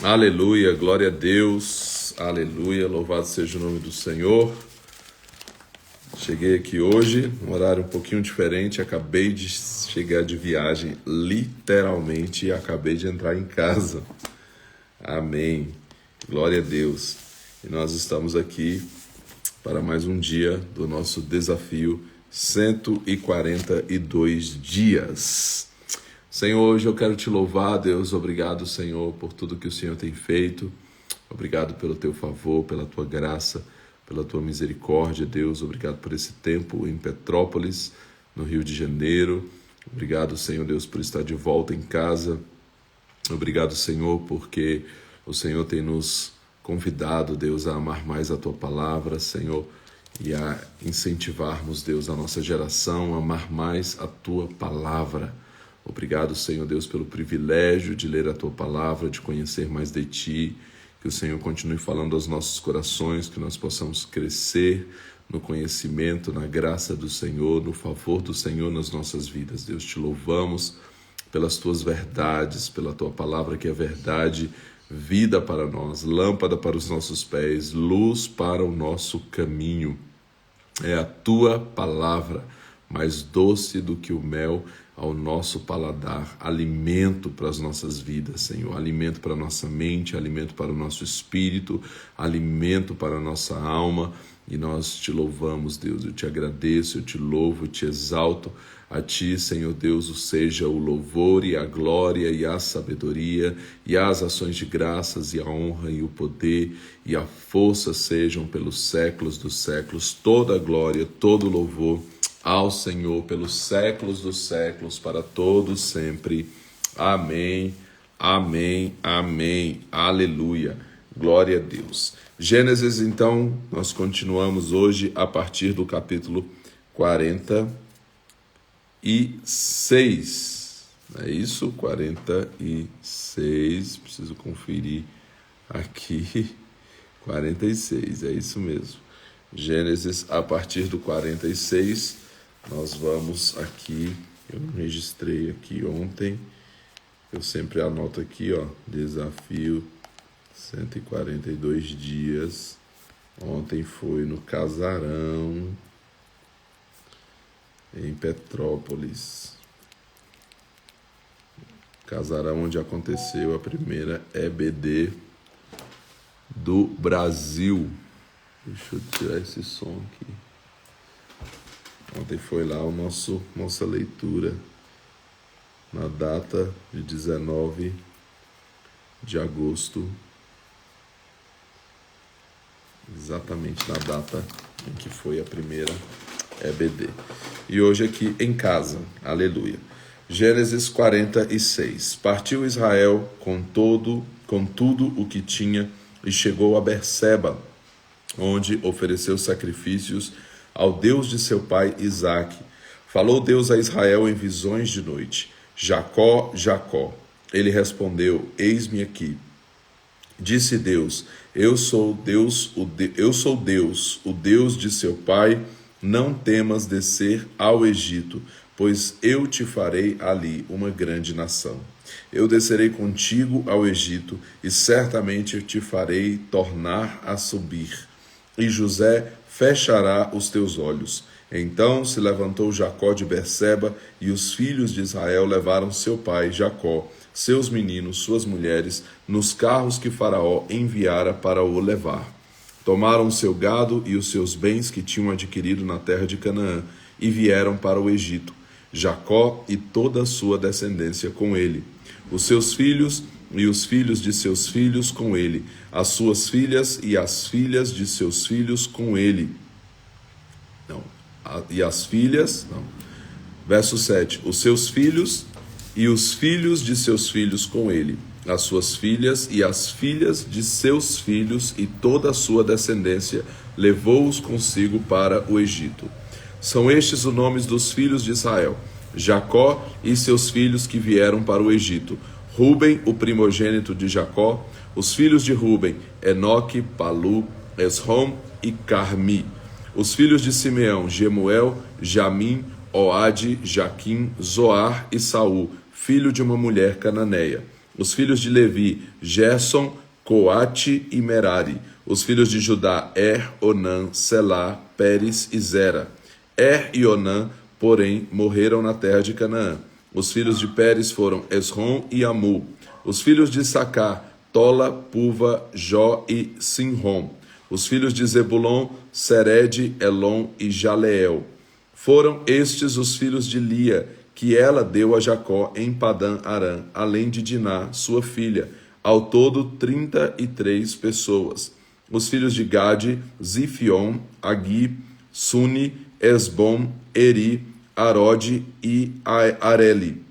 Aleluia, glória a Deus, aleluia, louvado seja o nome do Senhor. Cheguei aqui hoje, um horário um pouquinho diferente, acabei de chegar de viagem, literalmente, e acabei de entrar em casa. Amém, glória a Deus. E nós estamos aqui para mais um dia do nosso desafio, 142 dias. Senhor, hoje eu quero te louvar, Deus, obrigado, Senhor, por tudo que o Senhor tem feito, obrigado pelo teu favor, pela tua graça, pela tua misericórdia, Deus, obrigado por esse tempo em Petrópolis, no Rio de Janeiro, obrigado, Senhor Deus, por estar de volta em casa, obrigado, Senhor, porque o Senhor tem nos convidado, Deus, a amar mais a tua palavra, Senhor, e a incentivarmos, Deus, a nossa geração a amar mais a tua palavra. Obrigado, Senhor Deus, pelo privilégio de ler a Tua Palavra, de conhecer mais de Ti, que o Senhor continue falando aos nossos corações, que nós possamos crescer no conhecimento, na graça do Senhor, no favor do Senhor nas nossas vidas. Deus, te louvamos pelas Tuas verdades, pela Tua Palavra que é verdade, vida para nós, lâmpada para os nossos pés, luz para o nosso caminho. É a Tua Palavra, mais doce do que o mel, ao nosso paladar, alimento para as nossas vidas, Senhor, alimento para a nossa mente, alimento para o nosso espírito, alimento para a nossa alma, e nós te louvamos, Deus, eu te agradeço, eu te louvo, eu te exalto, a Ti, Senhor Deus, seja o louvor e a glória e a sabedoria e as ações de graças e a honra e o poder e a força sejam pelos séculos dos séculos, toda a glória, todo o louvor ao Senhor pelos séculos dos séculos, para todos sempre. Amém, amém, amém, aleluia, glória a Deus. Gênesis, então, nós continuamos hoje a partir do capítulo 46, não é isso? 46, preciso conferir aqui, 46, é isso mesmo. Gênesis, a partir do 46, nós vamos aqui, eu não registrei aqui ontem, eu sempre anoto aqui, ó, desafio 142 dias, ontem foi no Casarão, em Petrópolis, Casarão onde aconteceu a primeira EBD do Brasil. Deixa eu tirar esse som aqui. Ontem foi lá nossa leitura, na data de 19 de agosto, exatamente na data em que foi a primeira EBD. E hoje aqui em casa, aleluia. Gênesis 46. Partiu Israel com tudo o que tinha e chegou a Berseba, onde ofereceu sacrifícios ao Deus de seu pai Isaque. Falou Deus a Israel em visões de noite: Jacó, Jacó. Ele respondeu: Eis-me aqui. Disse Deus: Eu sou Deus, o Deus de seu pai. Não temas descer ao Egito, pois eu te farei ali uma grande nação. Eu descerei contigo ao Egito, e certamente eu te farei tornar a subir. E José fechará os teus olhos. Então se levantou Jacó de Berseba, e os filhos de Israel levaram seu pai Jacó, seus meninos, suas mulheres, nos carros que Faraó enviara para o levar. Tomaram seu gado e os seus bens que tinham adquirido na terra de Canaã, e vieram para o Egito, Jacó e toda a sua descendência com ele, os seus filhos e os filhos de seus filhos com ele, as suas filhas e as filhas de seus filhos com ele. Verso 7. Os seus filhos e os filhos de seus filhos com ele, as suas filhas e as filhas de seus filhos e toda a sua descendência, levou-os consigo para o Egito. São estes os nomes dos filhos de Israel: Jacó e seus filhos que vieram para o Egito. Ruben, o primogênito de Jacó, os filhos de Ruben, Enoque, Palu, Esrom e Carmi. Os filhos de Simeão, Gemuel, Jamim, Oade, Jaquim, Zoar e Saul, filho de uma mulher cananeia. Os filhos de Levi, Gerson, Coate e Merari. Os filhos de Judá, Onã, Selá, Pérez e Zera. E Onã, porém, morreram na terra de Canaã. Os filhos de Pérez foram Esrom e Amu. Os filhos de Sacar, Tola, Puva, Jó e Sinrom. Os filhos de Zebulon, Sered, Elon e Jaleel. Foram estes os filhos de Lia, que ela deu a Jacó em Padã Arã, além de Diná, sua filha, ao todo 33 pessoas. Os filhos de Gade, Zifion, Agi, Suni, Esbom, Eri, Arode e Areli.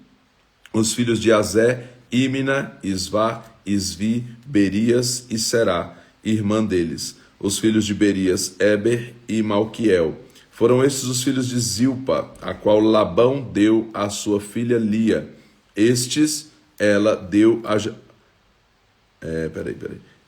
Os filhos de Azé, Imina, Isvá, Isvi, Berias e Será, irmã deles. Os filhos de Berias, Eber e Malquiel. Foram estes os filhos de Zilpa, a qual Labão deu à sua filha Lia. Estes ela deu a...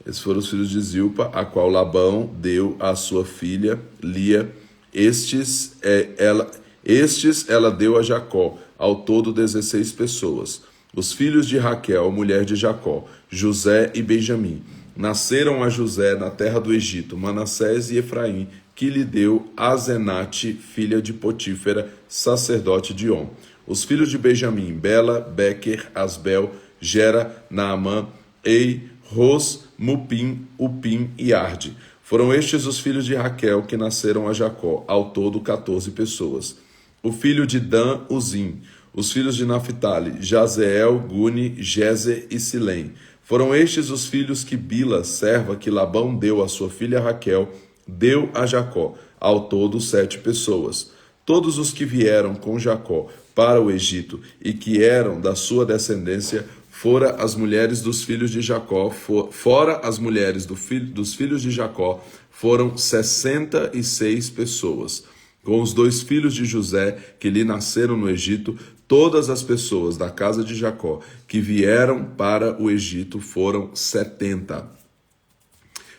Esses foram os filhos de Zilpa, a qual Labão deu à sua filha Lia. Estes ela deu a Jacó, ao todo 16 pessoas. Os filhos de Raquel, mulher de Jacó, José e Benjamim. Nasceram a José na terra do Egito, Manassés e Efraim, que lhe deu Azenate, filha de Potífera, sacerdote de On. Os filhos de Benjamim, Bela, Bequer, Asbel, Gera, Naamã, Ei, Ros, Mupim, Upim e Arde. Foram estes os filhos de Raquel que nasceram a Jacó, ao todo 14 pessoas. O filho de Dan, Uzim. Os filhos de Naphtali, Jazeel, Guni, Jezer e Silém. Foram estes os filhos que Bila, serva que Labão deu à sua filha Raquel, deu a Jacó, ao todo 7 pessoas. Todos os que vieram com Jacó para o Egito e que eram da sua descendência, fora as mulheres dos filhos de Jacó, fora as mulheres dos filhos de Jacó, foram 66 pessoas. Com os 2 filhos de José, que lhe nasceram no Egito, todas as pessoas da casa de Jacó que vieram para o Egito foram 70.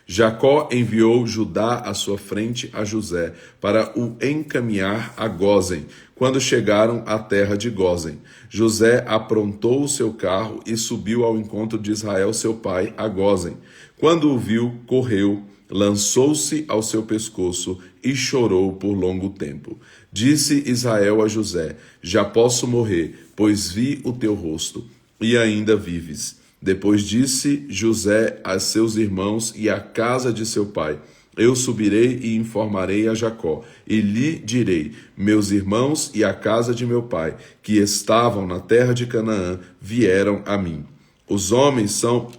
Jacó enviou Judá à sua frente a José, para o encaminhar a Gósen. Quando chegaram à terra de Gósen, José aprontou o seu carro e subiu ao encontro de Israel, seu pai, a Gósen. Quando o viu, correu, lançou-se ao seu pescoço e chorou por longo tempo. Disse Israel a José: já posso morrer, pois vi o teu rosto, e ainda vives. Depois disse José a seus irmãos e à casa de seu pai: eu subirei e informarei a Jacó, e lhe direi: meus irmãos e a casa de meu pai, que estavam na terra de Canaã, vieram a mim. Os homens são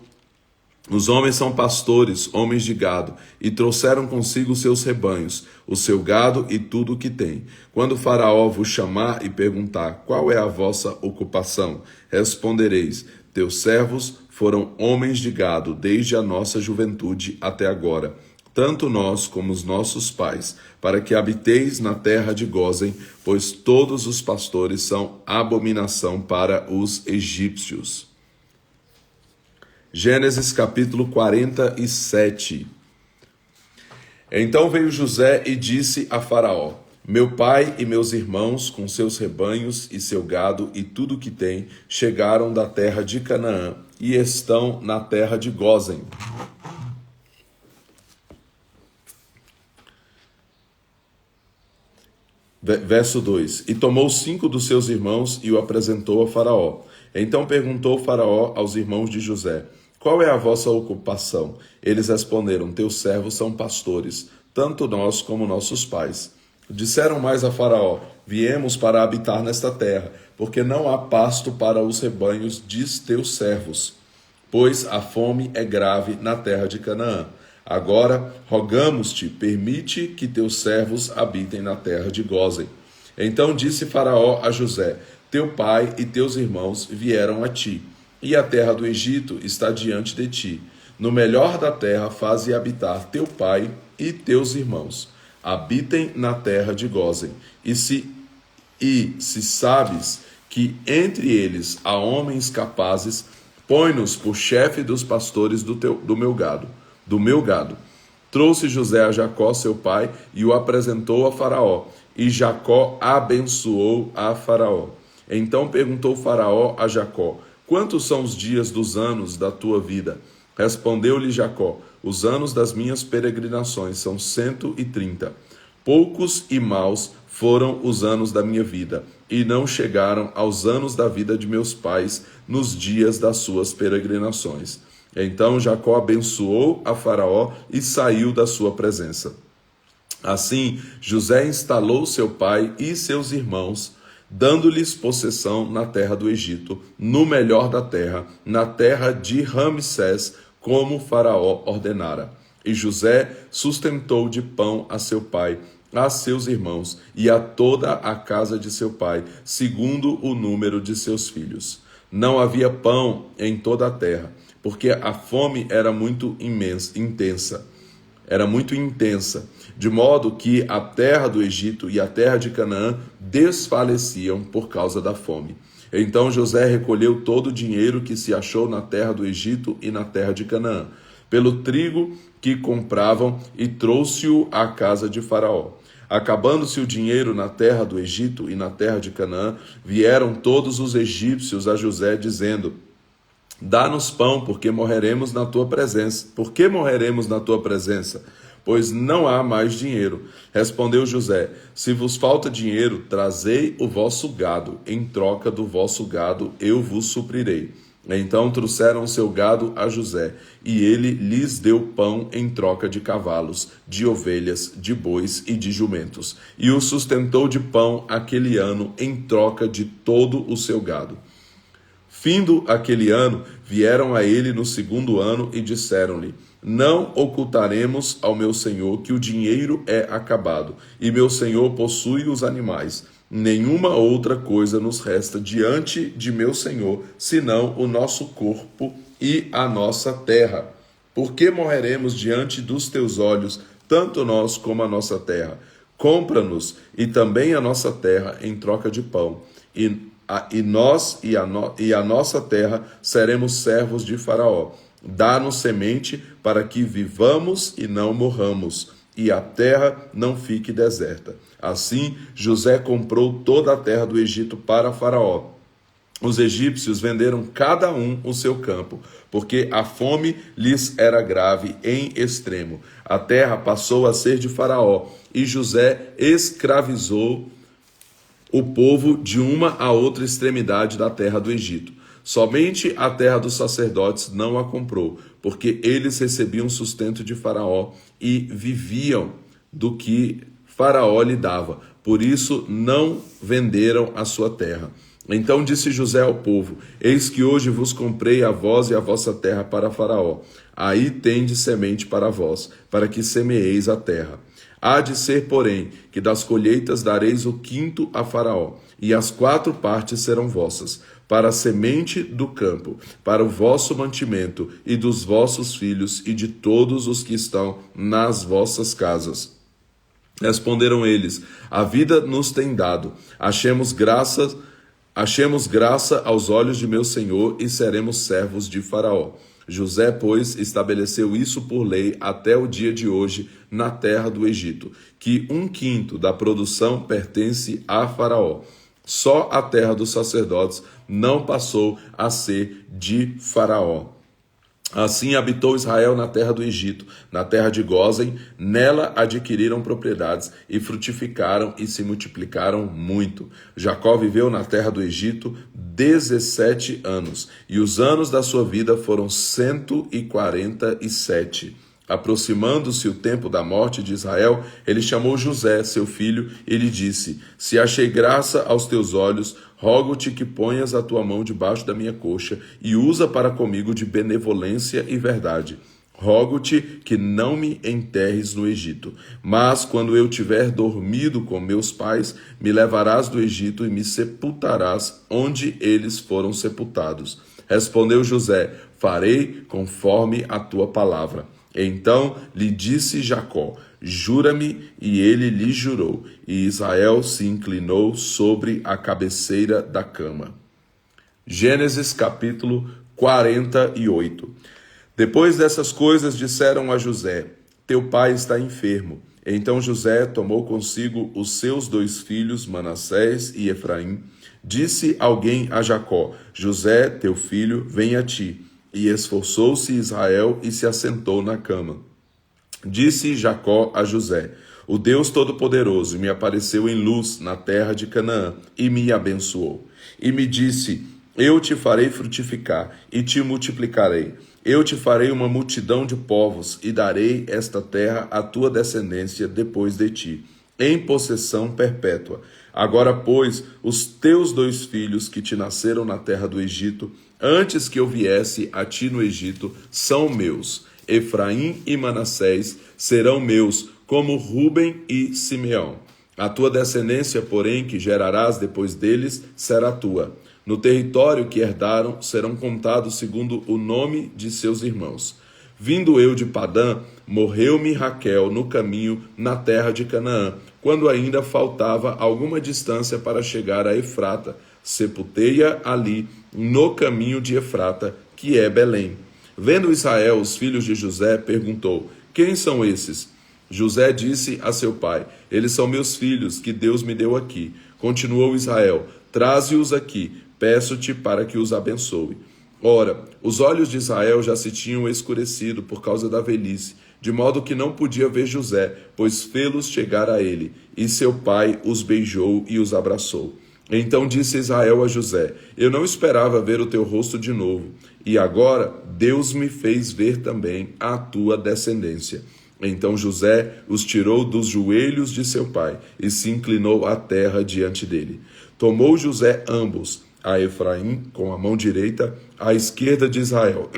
pastores, homens de gado, e trouxeram consigo seus rebanhos, o seu gado e tudo o que tem. Quando Faraó vos chamar e perguntar: qual é a vossa ocupação? Respondereis: teus servos foram homens de gado desde a nossa juventude até agora, tanto nós como os nossos pais, para que habiteis na terra de Gósen, pois todos os pastores são abominação para os egípcios. Gênesis capítulo 47. Então veio José e disse a Faraó: meu pai e meus irmãos, com seus rebanhos e seu gado e tudo o que tem, chegaram da terra de Canaã e estão na terra de Gósen. Verso 2: e tomou 5 dos seus irmãos e o apresentou a Faraó. Então perguntou Faraó aos irmãos de José: qual é a vossa ocupação? Eles responderam: teus servos são pastores, tanto nós como nossos pais. Disseram mais a Faraó: viemos para habitar nesta terra, porque não há pasto para os rebanhos de teus servos, pois a fome é grave na terra de Canaã. Agora, rogamos-te, permite que teus servos habitem na terra de Gósen. Então disse Faraó a José: teu pai e teus irmãos vieram a ti, e a terra do Egito está diante de ti. No melhor da terra faze habitar teu pai e teus irmãos. Habitem na terra de Gósen. E se sabes que entre eles há homens capazes, põe-nos por chefe dos pastores do meu gado. Trouxe José a Jacó, seu pai, e o apresentou a Faraó. E Jacó abençoou a Faraó. Então perguntou Faraó a Jacó: quantos são os dias dos anos da tua vida? Respondeu-lhe Jacó: os anos das minhas peregrinações são 130. Poucos e maus foram os anos da minha vida, e não chegaram aos anos da vida de meus pais nos dias das suas peregrinações. Então Jacó abençoou a Faraó e saiu da sua presença. Assim, José instalou seu pai e seus irmãos, dando-lhes possessão na terra do Egito, no melhor da terra, na terra de Ramsés, como Faraó ordenara. E José sustentou de pão a seu pai, a seus irmãos e a toda a casa de seu pai, segundo o número de seus filhos. Não havia pão em toda a terra, porque a fome era muito intensa, de modo que a terra do Egito e a terra de Canaã desfaleciam por causa da fome. Então José recolheu todo o dinheiro que se achou na terra do Egito e na terra de Canaã, pelo trigo que compravam, e trouxe-o à casa de Faraó. Acabando-se o dinheiro na terra do Egito e na terra de Canaã, vieram todos os egípcios a José, dizendo: dá-nos pão, porque morreremos na tua presença. Por que morreremos na tua presença? Pois não há mais dinheiro. Respondeu José: se vos falta dinheiro, trazei o vosso gado, em troca do vosso gado eu vos suprirei. Então trouxeram o seu gado a José, e ele lhes deu pão em troca de cavalos, de ovelhas, de bois e de jumentos, e o sustentou de pão aquele ano em troca de todo o seu gado. Findo aquele ano, vieram a ele no segundo ano e disseram-lhe: não ocultaremos ao meu senhor que o dinheiro é acabado, e meu senhor possui os animais. Nenhuma outra coisa nos resta diante de meu senhor, senão o nosso corpo e a nossa terra. Por que morreremos diante dos teus olhos, tanto nós como a nossa terra? Compra-nos e também a nossa terra em troca de pão, e nós e a nossa terra seremos servos de Faraó. Dá-nos semente para que vivamos e não morramos, e a terra não fique deserta. Assim, José comprou toda a terra do Egito para Faraó. Os egípcios venderam cada um o seu campo, porque a fome lhes era grave em extremo. A terra passou a ser de Faraó, e José escravizou o povo de uma a outra extremidade da terra do Egito. Somente a terra dos sacerdotes não a comprou, porque eles recebiam sustento de Faraó e viviam do que Faraó lhe dava. Por isso não venderam a sua terra. Então disse José ao povo: eis que hoje vos comprei a vós e a vossa terra para Faraó. Aí tendes semente para vós, para que semeeis a terra. Há de ser, porém, que das colheitas dareis o quinto a Faraó, e as 4 partes serão vossas, para a semente do campo, para o vosso mantimento, e dos vossos filhos, e de todos os que estão nas vossas casas. Responderam eles: a vida nos tem dado, achemos graça aos olhos de meu senhor, e seremos servos de Faraó. José, pois, estabeleceu isso por lei até o dia de hoje na terra do Egito, que 1/5 da produção pertence a Faraó. Só a terra dos sacerdotes não passou a ser de Faraó. Assim habitou Israel na terra do Egito, na terra de Gósen. Nela adquiriram propriedades e frutificaram e se multiplicaram muito. Jacó viveu na terra do Egito 17 anos, e os anos da sua vida foram 147. Aproximando-se o tempo da morte de Israel, ele chamou José, seu filho, e lhe disse: se achei graça aos teus olhos, rogo-te que ponhas a tua mão debaixo da minha coxa e usa para comigo de benevolência e verdade. Rogo-te que não me enterres no Egito, mas quando eu tiver dormido com meus pais, me levarás do Egito e me sepultarás onde eles foram sepultados. Respondeu José: farei conforme a tua palavra. Então lhe disse Jacó: jura-me, e ele lhe jurou, e Israel se inclinou sobre a cabeceira da cama. Gênesis capítulo 48. Depois dessas coisas disseram a José: teu pai está enfermo. Então José tomou consigo os seus 2 filhos, Manassés e Efraim, Disse alguém a Jacó: José, teu filho, vem a ti. E esforçou-se Israel e se assentou na cama. Disse Jacó a José: O Deus Todo-Poderoso me apareceu em luz na terra de Canaã e me abençoou. E me disse: Eu te farei frutificar e te multiplicarei. Eu te farei uma multidão de povos e darei esta terra à tua descendência depois de ti, em possessão perpétua. Agora, pois, os teus 2 filhos que te nasceram na terra do Egito, antes que eu viesse a ti no Egito, são meus. Efraim e Manassés serão meus, como Ruben e Simeão. A tua descendência, porém, que gerarás depois deles, será tua. No território que herdaram, serão contados segundo o nome de seus irmãos. Vindo eu de Padã, morreu-me Raquel no caminho na terra de Canaã, quando ainda faltava alguma distância para chegar a Efrata. Sepultei-a ali, no caminho de Efrata, que é Belém. Vendo Israel os filhos de José, perguntou: Quem são esses? José disse a seu pai: Eles são meus filhos, que Deus me deu aqui. Continuou Israel: Traze-os aqui, peço-te para que os abençoe. Ora, os olhos de Israel já se tinham escurecido por causa da velhice, de modo que não podia ver José, pois fê-los chegar a ele. E seu pai os beijou e os abraçou. Então disse Israel a José: Eu não esperava ver o teu rosto de novo, e agora Deus me fez ver também a tua descendência. Então José os tirou dos joelhos de seu pai e se inclinou à terra diante dele. Tomou José ambos, a Efraim com a mão direita, à esquerda de Israel,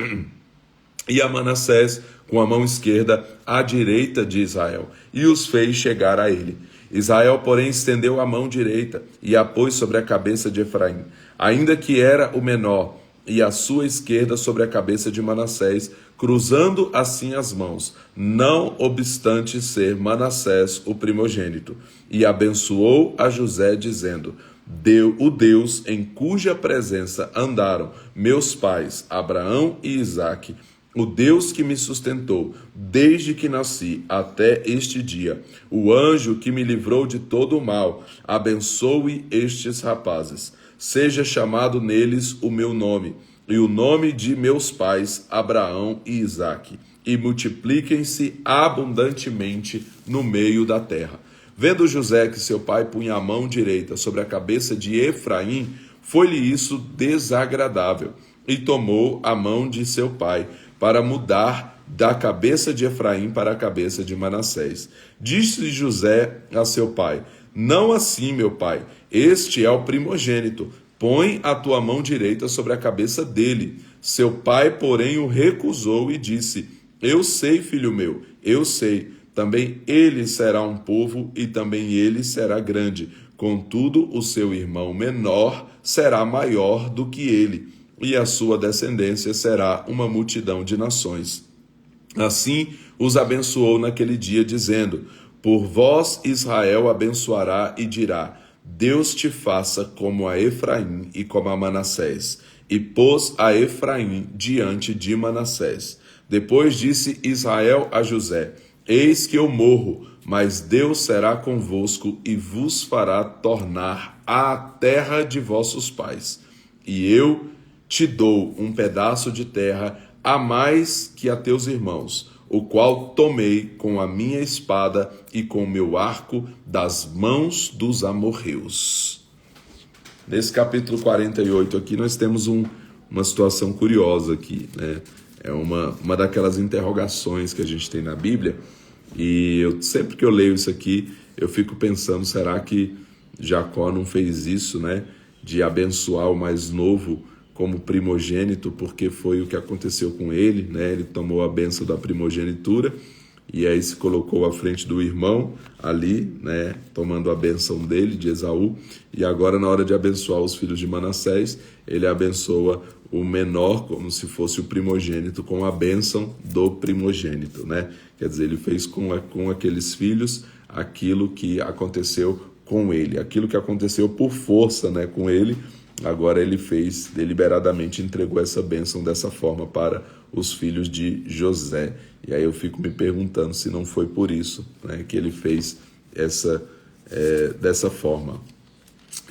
e a Manassés com a mão esquerda, à direita de Israel, e os fez chegar a ele. Israel, porém, estendeu a mão direita e a pôs sobre a cabeça de Efraim, ainda que era o menor, e a sua esquerda sobre a cabeça de Manassés, cruzando assim as mãos, não obstante ser Manassés o primogênito. E abençoou a José, dizendo: o Deus em cuja presença andaram meus pais, Abraão e Isaque, o Deus que me sustentou desde que nasci até este dia, o anjo que me livrou de todo o mal, abençoe estes rapazes. Seja chamado neles o meu nome, e o nome de meus pais, Abraão e Isaque, e multipliquem-se abundantemente no meio da terra. Vendo José que seu pai punha a mão direita sobre a cabeça de Efraim, foi-lhe isso desagradável, e tomou a mão de seu pai, para mudar da cabeça de Efraim para a cabeça de Manassés. Disse José a seu pai: Não assim, meu pai, este é o primogênito, põe a tua mão direita sobre a cabeça dele. Seu pai, porém, o recusou e disse: Eu sei, filho meu, eu sei, também ele será um povo e também ele será grande. Contudo, o seu irmão menor será maior do que ele, e a sua descendência será uma multidão de nações. Assim os abençoou naquele dia, dizendo: Por vós Israel abençoará e dirá: Deus te faça como a Efraim e como a Manassés. E pôs a Efraim diante de Manassés. Depois disse Israel a José: Eis que eu morro, mas Deus será convosco e vos fará tornar à terra de vossos pais. E eu te dou um pedaço de terra a mais que a teus irmãos, o qual tomei com a minha espada e com o meu arco das mãos dos amorreus. Nesse capítulo 48 aqui nós temos uma situação curiosa aqui, né? É uma daquelas interrogações que a gente tem na Bíblia, e sempre que eu leio isso aqui, eu fico pensando, será que Jacó não fez isso, né? De abençoar o mais novo como primogênito, porque foi o que aconteceu com ele, né? Ele tomou a bênção da primogenitura e aí se colocou à frente do irmão ali, né? Tomando a bênção dele, de Esaú, e agora na hora de abençoar os filhos de Manassés, ele abençoa o menor como se fosse o primogênito, com a bênção do primogênito, né? Quer dizer, ele fez com aqueles filhos aquilo que aconteceu com ele, aquilo que aconteceu por força, né, com ele. Agora ele fez, deliberadamente entregou essa bênção dessa forma para os filhos de José. E aí eu fico me perguntando se não foi por isso, né, que ele fez dessa forma.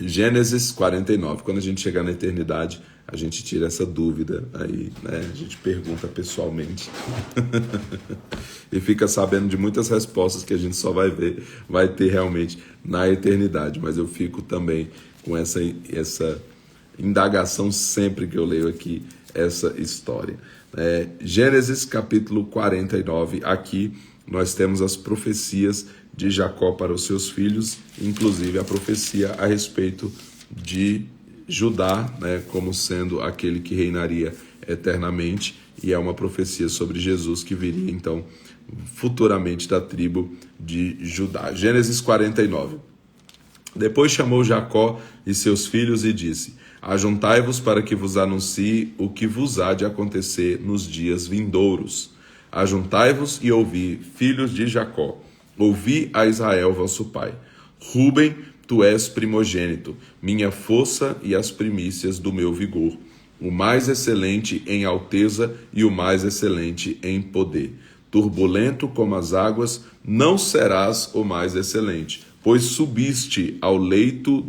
Gênesis 49. Quando a gente chegar na eternidade, a gente tira essa dúvida aí, né? A gente pergunta pessoalmente e fica sabendo de muitas respostas que a gente só vai ter realmente na eternidade. Mas eu fico também com essa indagação sempre que eu leio aqui essa história. Gênesis capítulo 49, aqui nós temos as profecias de Jacó para os seus filhos, inclusive a profecia a respeito de Judá, né, como sendo aquele que reinaria eternamente, e é uma profecia sobre Jesus que viria então futuramente da tribo de Judá. Gênesis 49. Depois chamou Jacó e seus filhos e disse: Ajuntai-vos para que vos anuncie o que vos há de acontecer nos dias vindouros. Ajuntai-vos e ouvi, filhos de Jacó. Ouvi a Israel, vosso pai. Ruben, tu és primogênito, minha força e as primícias do meu vigor, o mais excelente em alteza e o mais excelente em poder. Turbulento como as águas, não serás o mais excelente, pois subiste ao leito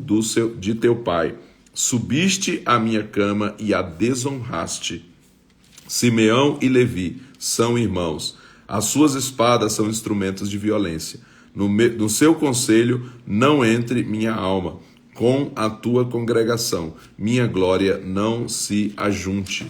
de teu pai, subiste à minha cama e a desonraste. Simeão e Levi são irmãos, as suas espadas são instrumentos de violência. No seu conselho não entre minha alma, com a tua congregação, minha glória não se ajunte.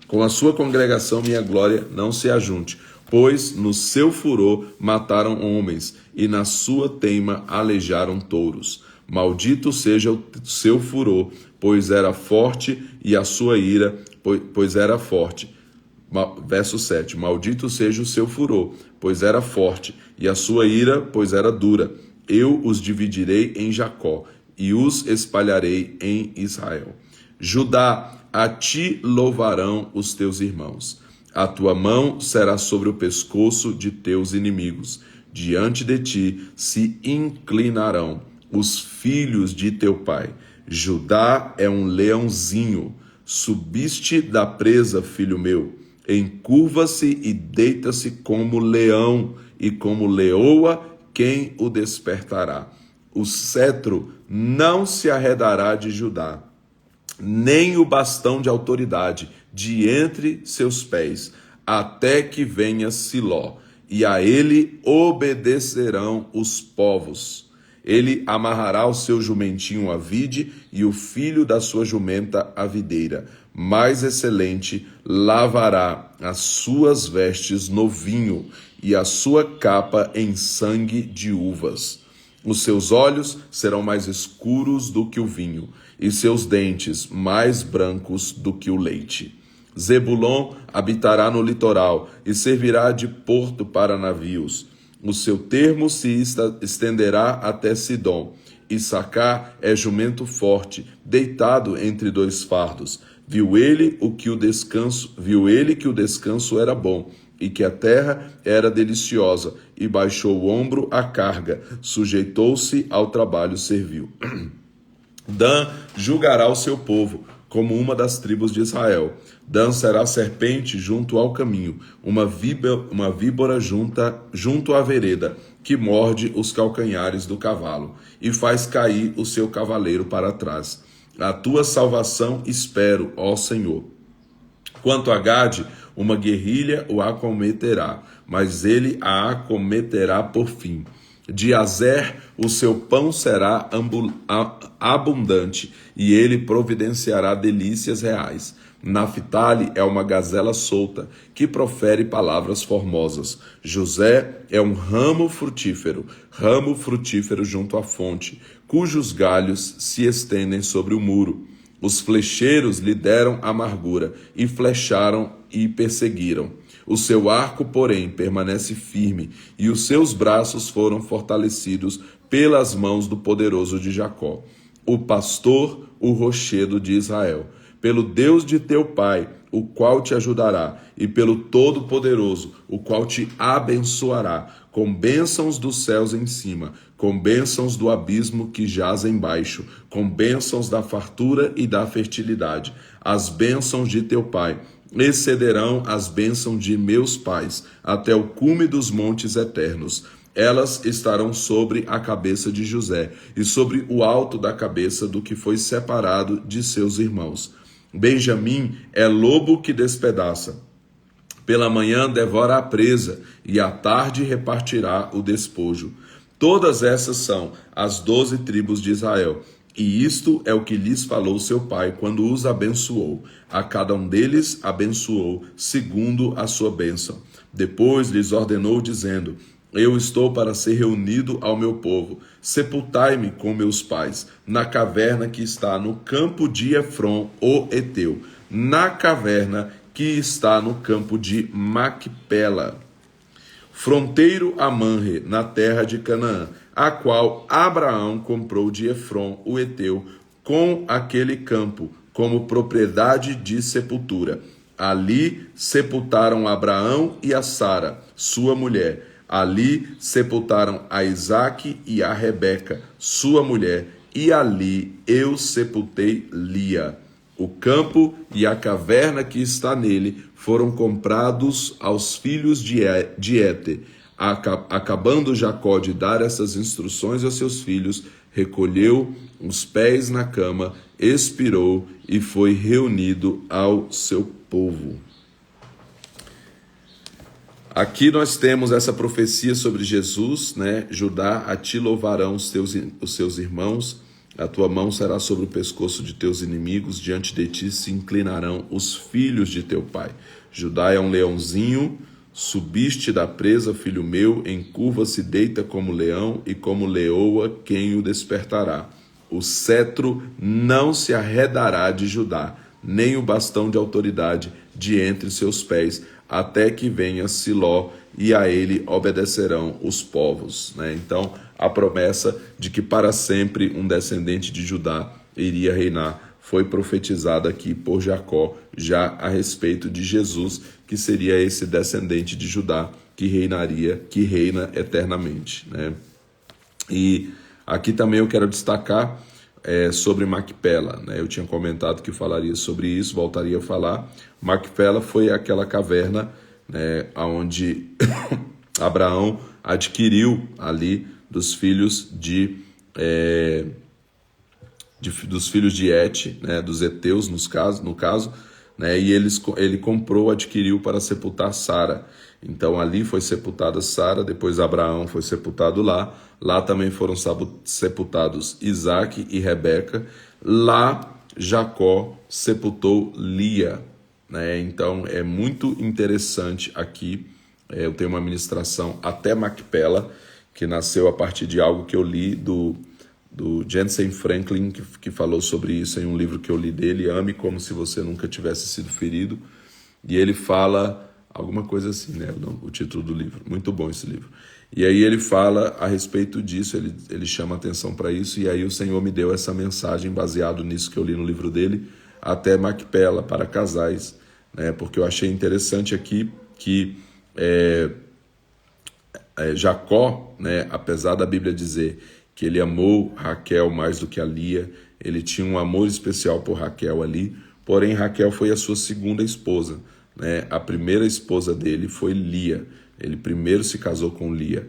Com a sua congregação, minha glória não se ajunte. Pois no seu furor mataram homens, e na sua teima aleijaram touros. Maldito seja o seu furor, pois era forte, e a sua ira, pois era forte. Verso 7. Maldito seja o seu furor, pois era forte, e a sua ira, pois era dura. Eu os dividirei em Jacó, e os espalharei em Israel. Judá, a ti louvarão os teus irmãos. A tua mão será sobre o pescoço de teus inimigos. Diante de ti se inclinarão os filhos de teu pai. Judá é um leãozinho. Subiste da presa, filho meu. Encurva-se e deita-se como leão, e como leoa, quem o despertará? O cetro não se arredará de Judá, nem o bastão de autoridade de entre seus pés, até que venha Siló, e a ele obedecerão os povos. Ele amarrará o seu jumentinho à vide, e o filho da sua jumenta à videira. Mais excelente, lavará as suas vestes no vinho, e a sua capa em sangue de uvas. Os seus olhos serão mais escuros do que o vinho, e seus dentes mais brancos do que o leite. Zebulon habitará no litoral, e servirá de porto para navios. O seu termo se estenderá até Sidom. Issacar é jumento forte, deitado entre dois fardos. Viu ele que o descanso era bom, e que a terra era deliciosa, e baixou o ombro à carga, sujeitou-se ao trabalho servil. Dan julgará o seu povo, como uma das tribos de Israel. Dan será serpente junto ao caminho, uma víbora junto à vereda, que morde os calcanhares do cavalo, e faz cair o seu cavaleiro para trás. A tua salvação espero, ó Senhor. Quanto a Gade, uma guerrilha o acometerá, mas ele a acometerá por fim. De Azer, o seu pão será abundante, e ele providenciará delícias reais. Naphtali é uma gazela solta, que profere palavras formosas. José é um ramo frutífero junto à fonte, cujos galhos se estendem sobre o muro. Os flecheiros lhe deram amargura, e flecharam e perseguiram. O seu arco, porém, permanece firme, e os seus braços foram fortalecidos pelas mãos do poderoso de Jacó. O pastor, o rochedo de Israel. Pelo Deus de teu pai, o qual te ajudará, e pelo Todo-Poderoso, o qual te abençoará, com bênçãos dos céus em cima, com bênçãos do abismo que jaz embaixo, com bênçãos da fartura e da fertilidade. As bênçãos de teu pai excederão as bênçãos de meus pais, até o cume dos montes eternos. elas estarão sobre a cabeça de José e sobre o alto da cabeça do que foi separado de seus irmãos. Benjamim é lobo que despedaça. Pela manhã devora a presa e à tarde repartirá o despojo. Todas essas são as 12 tribos de Israel. E isto é o que lhes falou seu pai quando os abençoou. A cada um deles abençoou segundo a sua bênção. Depois lhes ordenou, dizendo: eu estou para ser reunido ao meu povo. Sepultai-me com meus pais, na caverna que está no campo de Efron, o Heteu, na caverna que está no campo de Macpela, fronteiro a Manre, na terra de Canaã, a qual Abraão comprou de Efron, o Heteu, com aquele campo, como propriedade de sepultura. Ali sepultaram Abraão e a Sara, sua mulher. Ali sepultaram a Isaque e a Rebeca, sua mulher. E ali eu sepultei Lia. O campo e a caverna que está nele foram comprados aos filhos de Éter. Acabando Jacó de dar essas instruções a seus filhos, recolheu os pés na cama, expirou e foi reunido ao seu povo. Aqui nós temos essa profecia sobre Jesus, né? Judá, a ti louvarão os seus irmãos, a tua mão será sobre o pescoço de teus inimigos, diante de ti se inclinarão os filhos de teu pai. Judá é um leãozinho, subiste da presa, filho meu, em curva se deita como leão e como leoa quem o despertará. O cetro não se arredará de Judá, nem o bastão de autoridade de entre seus pés, até que venha Siló, e a ele obedecerão os povos. Então, a promessa de que para sempre um descendente de Judá iria reinar foi profetizada aqui por Jacó, já a respeito de Jesus, que seria esse descendente de Judá que reina eternamente. E aqui também eu quero destacar sobre Macpela. Eu tinha comentado que falaria sobre isso, voltaria a falar. Macpela foi aquela caverna, onde Abraão adquiriu ali dos filhos de Et, dos heteus no caso, e ele comprou, adquiriu para sepultar Sara. Então ali foi sepultada Sara, depois Abraão foi sepultado lá. Lá também foram sepultados Isaque e Rebeca. Lá Jacó sepultou Lia. Então é muito interessante aqui. Eu tenho uma ministração até Macpela, que nasceu a partir de algo que eu li do Jensen Franklin, que falou sobre isso em um livro que eu li dele, Ame Como Se Você Nunca Tivesse Sido Ferido. E ele fala alguma coisa assim, o título do livro. Muito bom esse livro. E aí ele fala a respeito disso, ele chama atenção para isso, e aí o Senhor me deu essa mensagem baseado nisso que eu li no livro dele, até Macpela, para casais, porque eu achei interessante aqui que Jacó, apesar da Bíblia dizer que ele amou Raquel mais do que a Lia, ele tinha um amor especial por Raquel ali, porém Raquel foi a sua segunda esposa. A primeira esposa dele foi Lia. Ele primeiro se casou com Lia,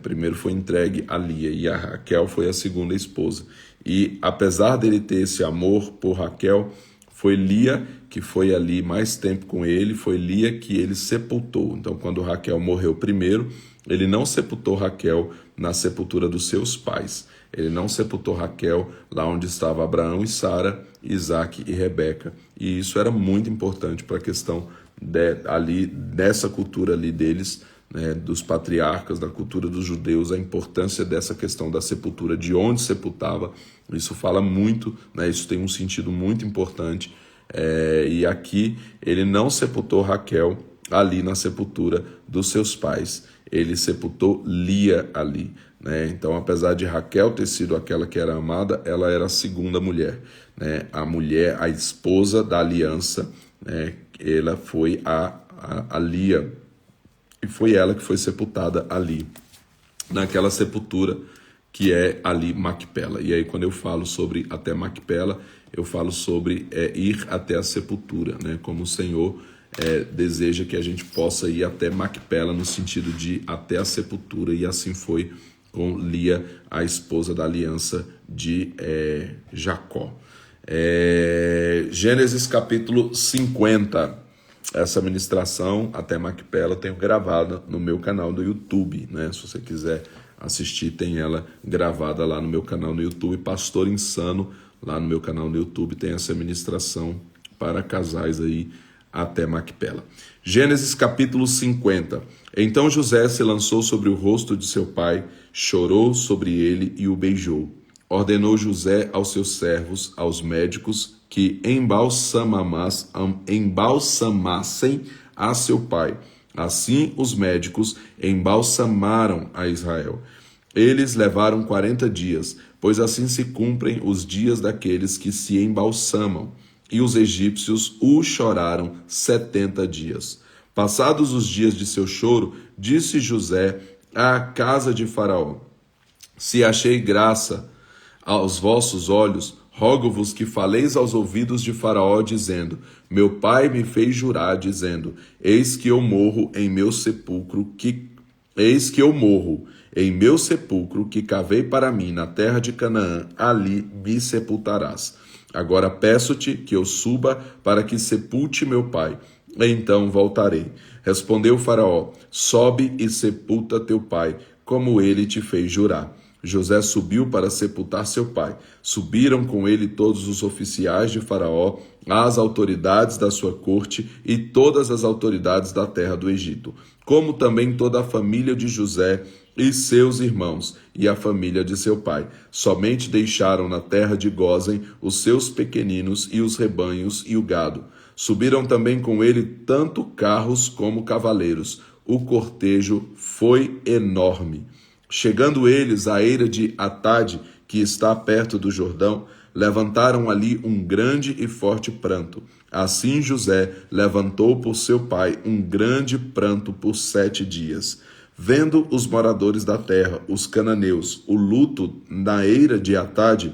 primeiro foi entregue a Lia, e a Raquel foi a segunda esposa. E apesar dele ter esse amor por Raquel, foi Lia que foi ali mais tempo com ele, foi Lia que ele sepultou. Então, quando Raquel morreu primeiro, ele não sepultou Raquel na sepultura dos seus pais. Ele não sepultou Raquel lá onde estava Abraão e Sara, Isaque e Rebeca. E isso era muito importante para a questão ali, dessa cultura ali deles, dos patriarcas, da cultura dos judeus, a importância dessa questão da sepultura, de onde sepultava. Isso fala muito, isso tem um sentido muito importante. E aqui ele não sepultou Raquel ali na sepultura dos seus pais, ele sepultou Lia ali. Então, apesar de Raquel ter sido aquela que era amada, ela era a segunda mulher, a mulher, a esposa da aliança, ela foi a Lia, e foi ela que foi sepultada ali, naquela sepultura que é ali Macpela. E aí, quando eu falo sobre até Macpela, eu falo sobre ir até a sepultura, como o Senhor deseja que a gente possa ir até Macpela, no sentido de até a sepultura, e assim foi com Lia, a esposa da aliança de Jacó. Gênesis capítulo 50. Essa ministração até Macpela eu tenho gravada no meu canal do YouTube, né? Se você quiser assistir, tem ela gravada lá no meu canal no YouTube, Pastor Insano, lá no meu canal no YouTube tem essa ministração para casais aí até Macpela. Gênesis capítulo 50. Então José se lançou sobre o rosto de seu pai, chorou sobre ele e o beijou. Ordenou José aos seus servos, aos médicos, que embalsamassem a seu pai. Assim os médicos embalsamaram a Israel. Eles levaram 40 dias, pois assim se cumprem os dias daqueles que se embalsamam. E os egípcios o choraram 70 dias. Passados os dias de seu choro, disse José à casa de Faraó: Se achei graça aos vossos olhos, rogo-vos que faleis aos ouvidos de Faraó, dizendo: Meu pai me fez jurar, dizendo: Eis que eu morro em meu sepulcro, que cavei para mim na terra de Canaã, ali me sepultarás. Agora peço-te que eu suba para que sepulte meu pai. Então voltarei. Respondeu Faraó: Sobe e sepulta teu pai, como ele te fez jurar. José subiu para sepultar seu pai. Subiram com ele todos os oficiais de Faraó, as autoridades da sua corte e todas as autoridades da terra do Egito, como também toda a família de José e seus irmãos e a família de seu pai. Somente deixaram na terra de Gósen os seus pequeninos e os rebanhos e o gado. Subiram também com ele tanto carros como cavaleiros. O cortejo foi enorme. Chegando eles à eira de Atade, que está perto do Jordão, levantaram ali um grande e forte pranto. Assim José levantou por seu pai um grande pranto por 7 dias. Vendo os moradores da terra, os cananeus, o luto na eira de Atade,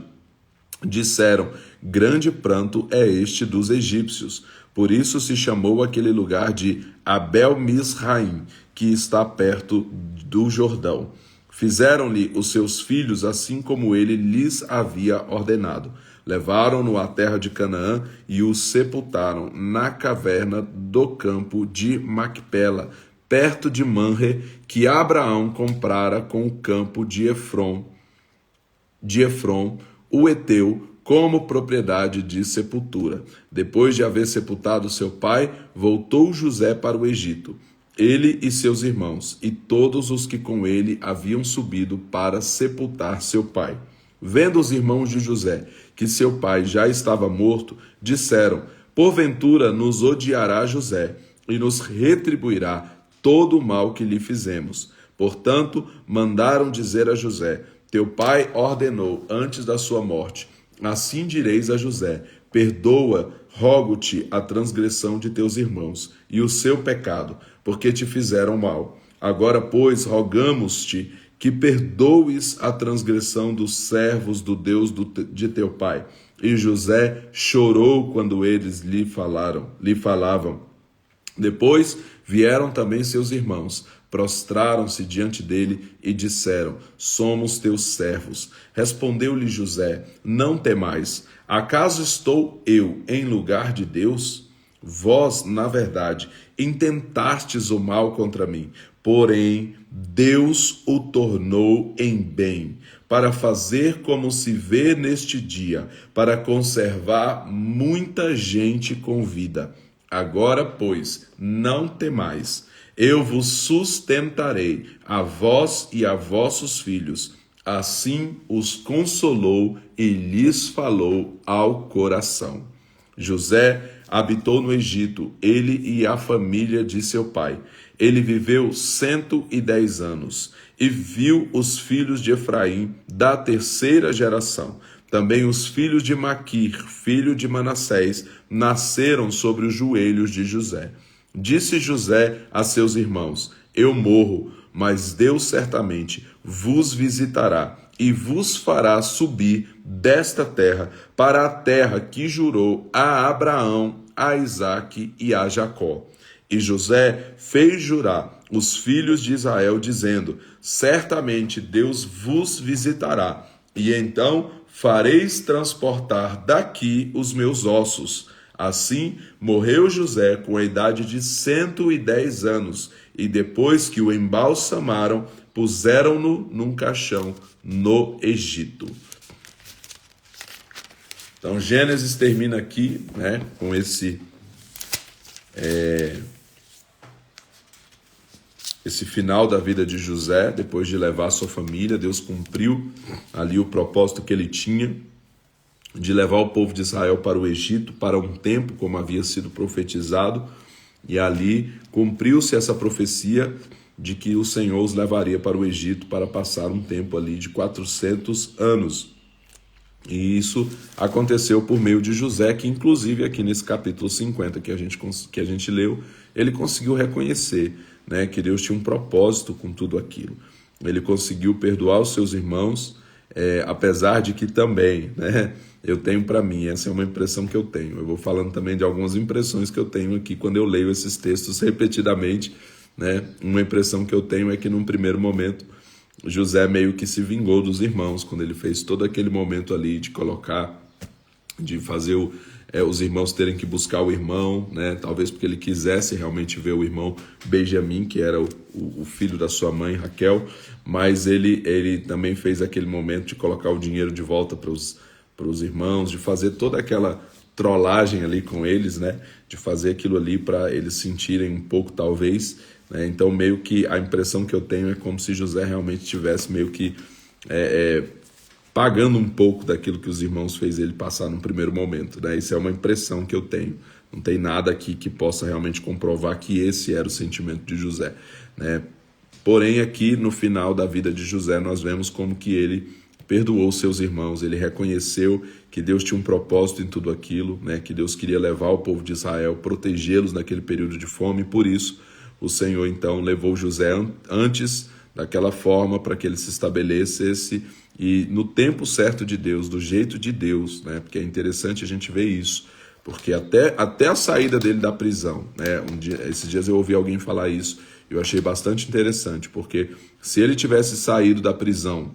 disseram: Grande pranto é este dos egípcios. Por isso se chamou aquele lugar de Abel-Misraim, que está perto do Jordão. Fizeram-lhe os seus filhos assim como ele lhes havia ordenado. Levaram-no à terra de Canaã e o sepultaram na caverna do campo de Macpela, perto de Manre, que Abraão comprara com o campo de Efron, o heteu, como propriedade de sepultura. Depois de haver sepultado seu pai, voltou José para o Egito, ele e seus irmãos, e todos os que com ele haviam subido para sepultar seu pai. Vendo os irmãos de José que seu pai já estava morto, disseram: Porventura nos odiará José, e nos retribuirá todo o mal que lhe fizemos. Portanto, mandaram dizer a José: Teu pai ordenou antes da sua morte. Assim direis a José: Perdoa, rogo-te, a transgressão de teus irmãos e o seu pecado, porque te fizeram mal. Agora, pois, rogamos-te que perdoes a transgressão dos servos do Deus de teu pai. E José chorou quando eles lhe falavam. Depois vieram também seus irmãos, prostraram-se diante dele e disseram: Somos teus servos. Respondeu-lhe José: Não temais, acaso estou eu em lugar de Deus? Vós, na verdade, intentastes o mal contra mim, porém Deus o tornou em bem, para fazer como se vê neste dia, para conservar muita gente com vida. Agora, pois, não temais, eu vos sustentarei, a vós e a vossos filhos. Assim os consolou e lhes falou ao coração. José habitou no Egito, ele e a família de seu pai. Ele viveu 110 anos e viu os filhos de Efraim da terceira geração. Também os filhos de Maquir, filho de Manassés, nasceram sobre os joelhos de José. Disse José a seus irmãos: Eu morro, mas Deus certamente vos visitará e vos fará subir desta terra para a terra que jurou a Abraão, a Isaque e a Jacó. E José fez jurar os filhos de Israel, dizendo: certamente Deus vos visitará, e então fareis transportar daqui os meus ossos. Assim morreu José com a idade de 110 anos, e depois que o embalsamaram, puseram-no num caixão no Egito. Então Gênesis termina aqui, né, com esse final da vida de José. Depois de levar sua família, Deus cumpriu ali o propósito que ele tinha de levar o povo de Israel para o Egito, para um tempo, como havia sido profetizado, e ali cumpriu-se essa profecia de que o Senhor os levaria para o Egito para passar um tempo ali de 400 anos. E isso aconteceu por meio de José, que inclusive aqui nesse capítulo 50 que a gente leu, ele conseguiu reconhecer, né, que Deus tinha um propósito com tudo aquilo. Ele conseguiu perdoar os seus irmãos, apesar de que também, né, eu tenho para mim, essa é uma impressão que eu tenho. Eu vou falando também de algumas impressões que eu tenho aqui quando eu leio esses textos repetidamente, né? Uma impressão que eu tenho é que num primeiro momento José meio que se vingou dos irmãos, quando ele fez todo aquele momento ali de fazer os irmãos terem que buscar o irmão, né? Talvez porque ele quisesse realmente ver o irmão Benjamim, que era o filho da sua mãe, Raquel, mas ele também fez aquele momento de colocar o dinheiro de volta para os irmãos, de fazer toda aquela trollagem ali com eles, né? De fazer aquilo ali para eles sentirem um pouco, talvez, né? Então meio que a impressão que eu tenho é como se José realmente tivesse meio que pagando um pouco daquilo que os irmãos fez ele passar no primeiro momento, né? Isso é uma impressão que eu tenho. Não tem nada aqui que possa realmente comprovar que esse era o sentimento de José, né? Porém, aqui no final da vida de José, nós vemos como que ele perdoou seus irmãos, ele reconheceu que Deus tinha um propósito em tudo aquilo, né? Que Deus queria levar o povo de Israel, protegê-los naquele período de fome, e por isso o Senhor então levou José antes daquela forma para que ele se estabelecesse e no tempo certo de Deus, do jeito de Deus, né? Porque é interessante a gente ver isso, porque até a saída dele da prisão, né? Esses dias eu ouvi alguém falar isso, eu achei bastante interessante, porque se ele tivesse saído da prisão,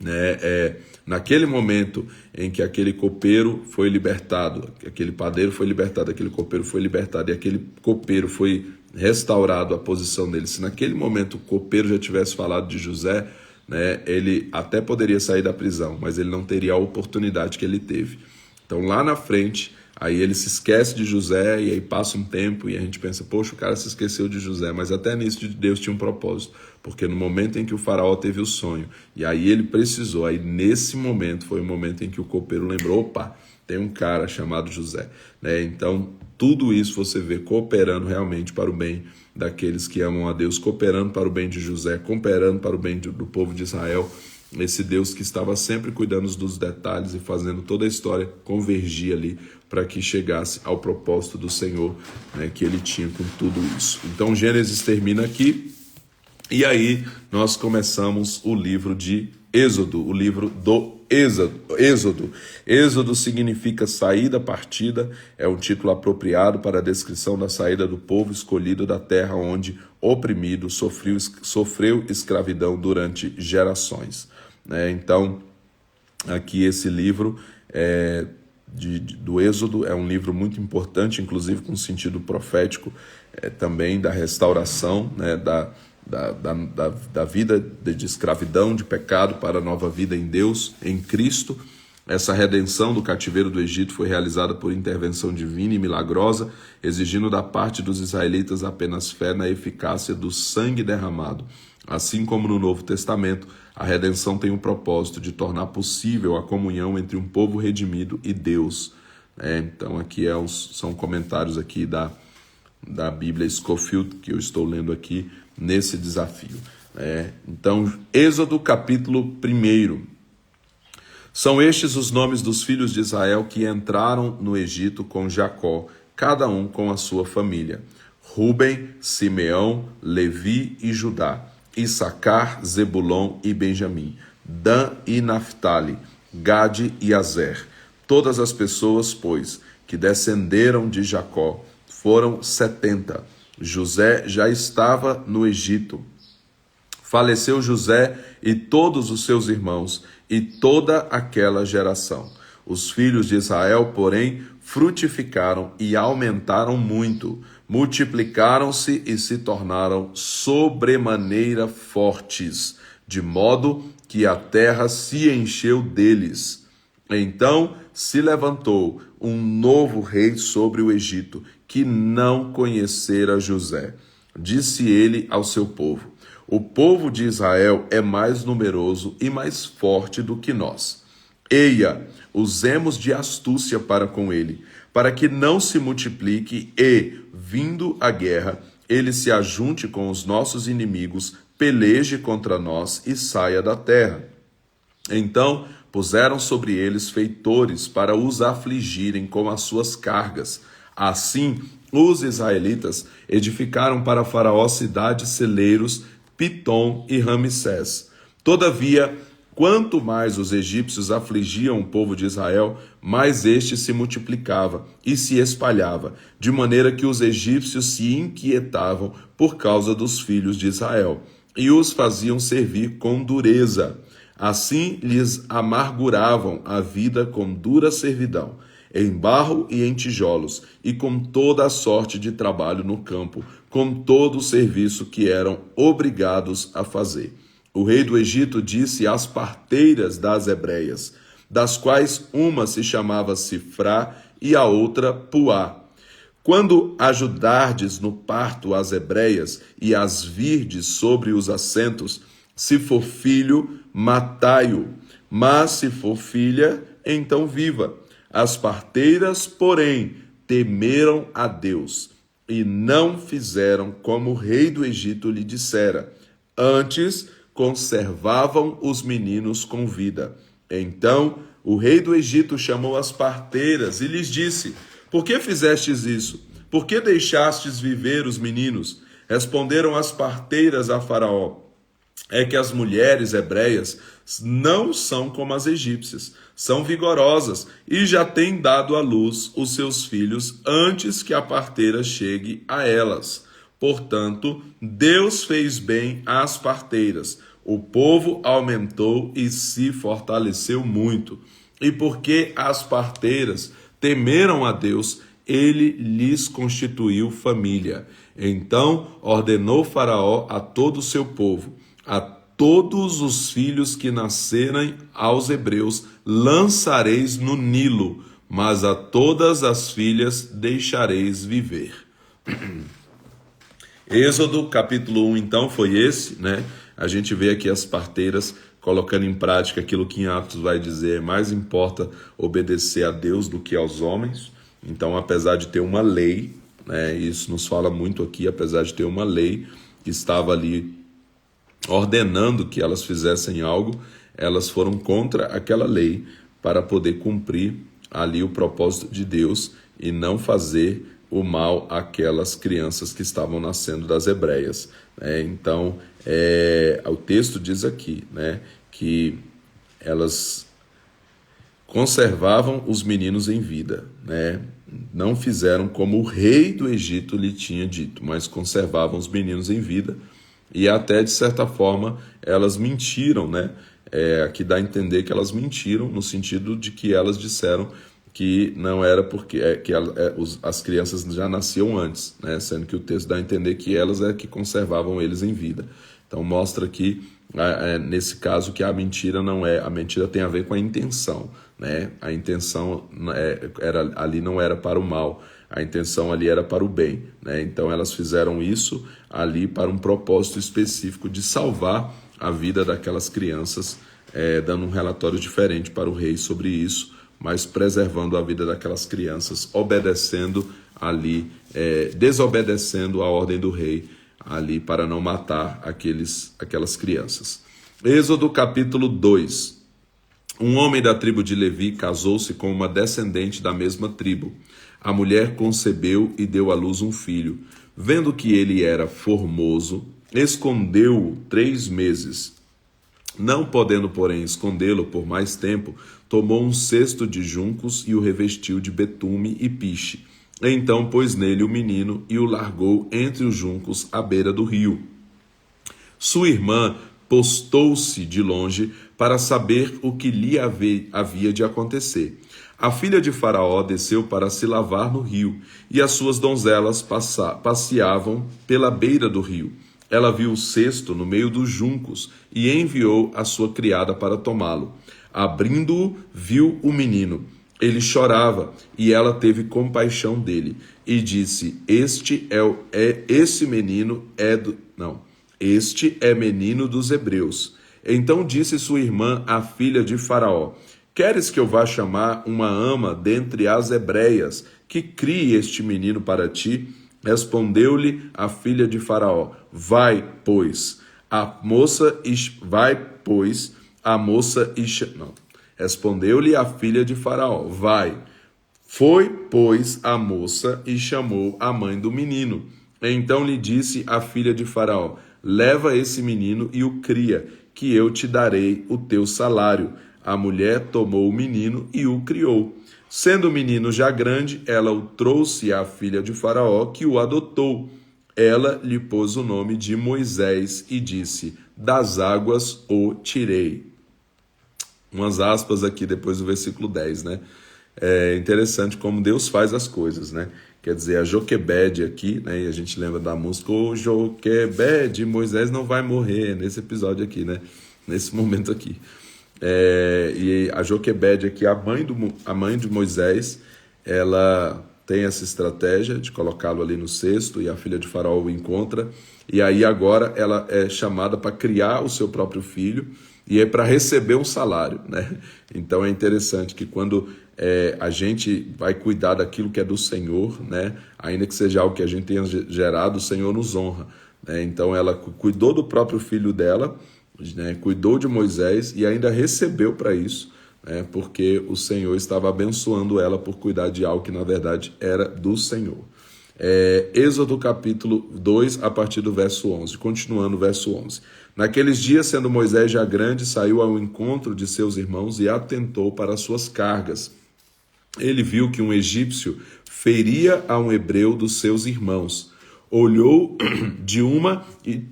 né, naquele momento em que aquele copeiro foi libertado, aquele padeiro foi libertado, aquele copeiro foi libertado e aquele copeiro foi restaurado a posição dele, se naquele momento o copeiro já tivesse falado de José, né, ele até poderia sair da prisão, mas ele não teria a oportunidade que ele teve. Então lá na frente, aí ele se esquece de José e aí passa um tempo e a gente pensa, poxa, o cara se esqueceu de José, mas até nisso Deus tinha um propósito, porque no momento em que o faraó teve o sonho e aí ele precisou, aí nesse momento foi o momento em que o copeiro lembrou, opa, tem um cara chamado José, né? Então tudo isso você vê cooperando realmente para o bem daqueles que amam a Deus, cooperando para o bem de José, cooperando para o bem do povo de Israel, esse Deus que estava sempre cuidando dos detalhes e fazendo toda a história convergir ali para que chegasse ao propósito do Senhor, né, que ele tinha com tudo isso. Então Gênesis termina aqui e aí nós começamos o livro de Êxodo, o livro do Êxodo. Êxodo significa saída, partida, é um título apropriado para a descrição da saída do povo escolhido da terra onde, oprimido, sofreu escravidão durante gerações. Então, aqui esse livro do Êxodo é um livro muito importante, inclusive com sentido profético também da restauração, né, da vida de escravidão, de pecado para a nova vida em Deus, em Cristo. Essa redenção do cativeiro do Egito foi realizada por intervenção divina e milagrosa, exigindo da parte dos israelitas apenas fé na eficácia do sangue derramado. Assim como no Novo Testamento, a redenção tem o propósito de tornar possível a comunhão entre um povo redimido e Deus. Então aqui são comentários aqui da Bíblia Scofield, que eu estou lendo aqui nesse desafio. Então, Êxodo capítulo 1. São estes os nomes dos filhos de Israel que entraram no Egito com Jacó, cada um com a sua família: Ruben, Simeão, Levi e Judá, Issacar, Zebulon e Benjamim, Dan e Naftali, Gade e Azer. Todas as pessoas, pois, que descenderam de Jacó foram 70. José já estava no Egito. Faleceu José e todos os seus irmãos e toda aquela geração. Os filhos de Israel, porém, frutificaram e aumentaram muito, multiplicaram-se e se tornaram sobremaneira fortes, de modo que a terra se encheu deles. Então se levantou um novo rei sobre o Egito, que não conhecera José. Disse ele ao seu povo: o povo de Israel é mais numeroso e mais forte do que nós. Eia, usemos de astúcia para com ele, para que não se multiplique e, vindo a guerra, ele se ajunte com os nossos inimigos, peleje contra nós e saia da terra. Então puseram sobre eles feitores para os afligirem com as suas cargas. Assim, os israelitas edificaram para Faraó cidades celeiros, Pitom e Ramsés. Todavia, quanto mais os egípcios afligiam o povo de Israel, mais este se multiplicava e se espalhava, de maneira que os egípcios se inquietavam por causa dos filhos de Israel, e os faziam servir com dureza. Assim lhes amarguravam a vida com dura servidão, em barro e em tijolos, e com toda a sorte de trabalho no campo, com todo o serviço que eram obrigados a fazer. O rei do Egito disse às parteiras das hebreias, das quais uma se chamava Sifrá e a outra Puá: quando ajudardes no parto as hebreias e as virdes sobre os assentos, se for filho, matai-o, mas se for filha, então viva. As parteiras, porém, temeram a Deus e não fizeram como o rei do Egito lhe dissera. Antes, conservavam os meninos com vida. Então, o rei do Egito chamou as parteiras e lhes disse: por que fizestes isso? Por que deixastes viver os meninos? Responderam as parteiras a Faraó: é que as mulheres hebreias não são como as egípcias, são vigorosas e já têm dado à luz os seus filhos antes que a parteira chegue a elas. Portanto, Deus fez bem às parteiras. O povo aumentou e se fortaleceu muito. E porque as parteiras temeram a Deus, ele lhes constituiu família. Então ordenou Faraó a todo o seu povo: a todos os filhos que nascerem aos hebreus lançareis no Nilo, mas a todas as filhas deixareis viver. Êxodo capítulo 1, então, foi esse, né? A gente vê aqui as parteiras colocando em prática aquilo que em Atos vai dizer: mais importa obedecer a Deus do que aos homens. Então, apesar de ter uma lei, né, isso nos fala muito aqui, apesar de ter uma lei que estava ali ordenando que elas fizessem algo, elas foram contra aquela lei para poder cumprir ali o propósito de Deus e não fazer o mal àquelas crianças que estavam nascendo das hebreias. Então, o texto diz aqui, né, que elas conservavam os meninos em vida, né? Não fizeram como o rei do Egito lhe tinha dito, mas conservavam os meninos em vida. E até, de certa forma, elas mentiram, né? Aqui dá a entender que elas mentiram, no sentido de que elas disseram que não era porque as crianças já nasciam antes, né? Sendo que o texto dá a entender que elas é que conservavam eles em vida. Então mostra que, nesse caso, que a mentira não é... A mentira tem a ver com a intenção, né? A intenção ali não era para o mal, a intenção ali era para o bem, né? Então elas fizeram isso ali para um propósito específico de salvar a vida daquelas crianças, dando um relatório diferente para o rei sobre isso, mas preservando a vida daquelas crianças, obedecendo ali, desobedecendo a ordem do rei ali para não matar aquelas crianças. Êxodo capítulo 2. Um homem da tribo de Levi casou-se com uma descendente da mesma tribo. A mulher concebeu e deu à luz um filho. Vendo que ele era formoso, escondeu-o 3 meses. Não podendo, porém, escondê-lo por mais tempo, tomou um cesto de juncos e o revestiu de betume e piche. Então pôs nele o menino e o largou entre os juncos à beira do rio. Sua irmã postou-se de longe para saber o que lhe havia de acontecer. A filha de Faraó desceu para se lavar no rio, e as suas donzelas passeavam pela beira do rio. Ela viu o cesto no meio dos juncos e enviou a sua criada para tomá-lo. Abrindo-o, viu o menino. Ele chorava e ela teve compaixão dele e disse: Este é menino dos hebreus. Então disse sua irmã, a filha de Faraó: Queres que eu vá chamar uma ama dentre as hebreias que crie este menino para ti? Respondeu-lhe a filha de Faraó: Respondeu-lhe a filha de Faraó: Vai. Foi, pois, a moça e chamou a mãe do menino. Então lhe disse a filha de Faraó: Leva esse menino e o cria, que eu te darei o teu salário. A mulher tomou o menino e o criou. Sendo o menino já grande, ela o trouxe à filha de Faraó, que o adotou. Ela lhe pôs o nome de Moisés e disse: Das águas o tirei. Umas aspas aqui depois do versículo 10, né? É interessante como Deus faz as coisas, né? Quer dizer, a Joquebede aqui, né? E a gente lembra da música: Ô Joquebede, Moisés não vai morrer, nesse episódio aqui, né? Nesse momento aqui. E a Joquebede aqui, a mãe de Moisés, ela tem essa estratégia de colocá-lo ali no cesto, e a filha de Faraó o encontra, e aí agora ela é chamada para criar o seu próprio filho, e é para receber um salário, né? Então é interessante que quando a gente vai cuidar daquilo que é do Senhor, né? Ainda que seja algo que a gente tenha gerado, o Senhor nos honra, né? Então ela cuidou do próprio filho dela, né? Cuidou de Moisés e ainda recebeu para isso, né? Porque o Senhor estava abençoando ela por cuidar de algo que na verdade era do Senhor. Êxodo capítulo 2, a partir do verso 11, continuando o verso 11. Naqueles dias, sendo Moisés já grande, saiu ao encontro de seus irmãos e atentou para as suas cargas. Ele viu que um egípcio feria a um hebreu dos seus irmãos. Olhou de uma e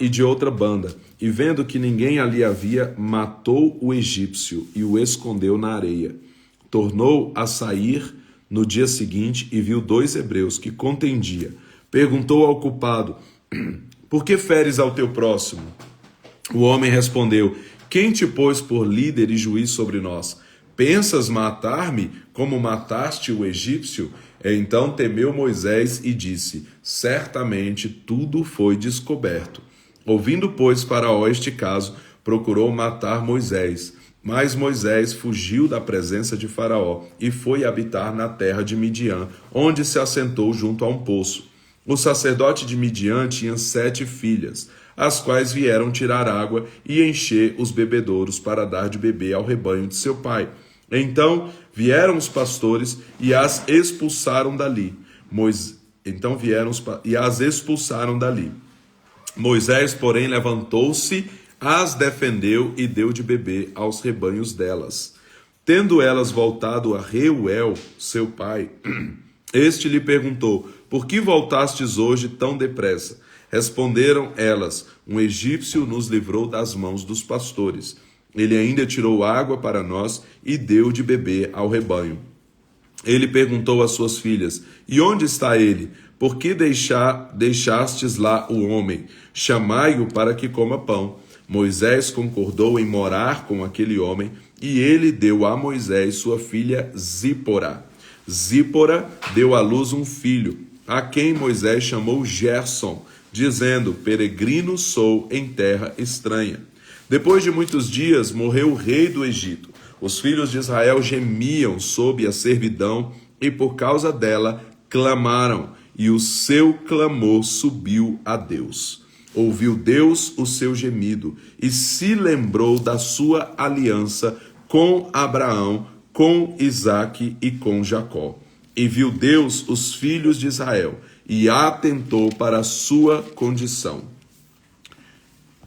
de outra banda, e vendo que ninguém ali havia, matou o egípcio e o escondeu na areia. Tornou a sair no dia seguinte e viu 2 hebreus que contendiam. Perguntou ao culpado: Por que feres ao teu próximo? O homem respondeu: Quem te pôs por líder e juiz sobre nós? Pensas matar-me como mataste o egípcio? Então temeu Moisés e disse: Certamente tudo foi descoberto. Ouvindo, pois, Faraó este caso, procurou matar Moisés. Mas Moisés fugiu da presença de Faraó e foi habitar na terra de Midian, onde se assentou junto a um poço. O sacerdote de Midian tinha 7 filhas, as quais vieram tirar água e encher os bebedouros para dar de beber ao rebanho de seu pai. Então vieram os pastores e as expulsaram dali. Moisés, porém, levantou-se, as defendeu e deu de beber aos rebanhos delas. Tendo elas voltado a Reuel, seu pai, este lhe perguntou: Por que voltastes hoje tão depressa? Responderam elas: Um egípcio nos livrou das mãos dos pastores. Ele ainda tirou água para nós e deu de beber ao rebanho. Ele perguntou às suas filhas: E onde está ele? Por que deixastes lá o homem? Chamai-o para que coma pão. Moisés concordou em morar com aquele homem, e ele deu a Moisés sua filha Zípora. Zípora deu à luz um filho, a quem Moisés chamou Gerson, dizendo: Peregrino sou em terra estranha. Depois de muitos dias, morreu o rei do Egito. Os filhos de Israel gemiam sob a servidão, e por causa dela clamaram, e o seu clamor subiu a Deus. Ouviu Deus o seu gemido e se lembrou da sua aliança com Abraão, com Isaque e com Jacó. E viu Deus os filhos de Israel e atentou para a sua condição.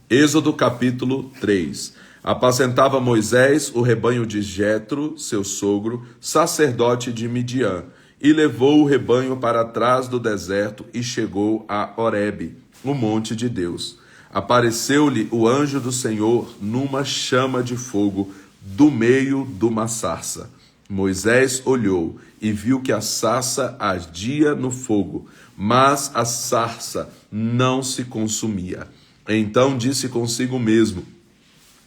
Êxodo capítulo 3. Apacentava Moisés o rebanho de Jetro, seu sogro, sacerdote de Midian, e levou o rebanho para trás do deserto e chegou a Horebe, o monte de Deus. Apareceu-lhe o anjo do Senhor numa chama de fogo do meio de uma sarça. Moisés olhou e viu que a sarça ardia no fogo, mas a sarça não se consumia. Então disse consigo mesmo: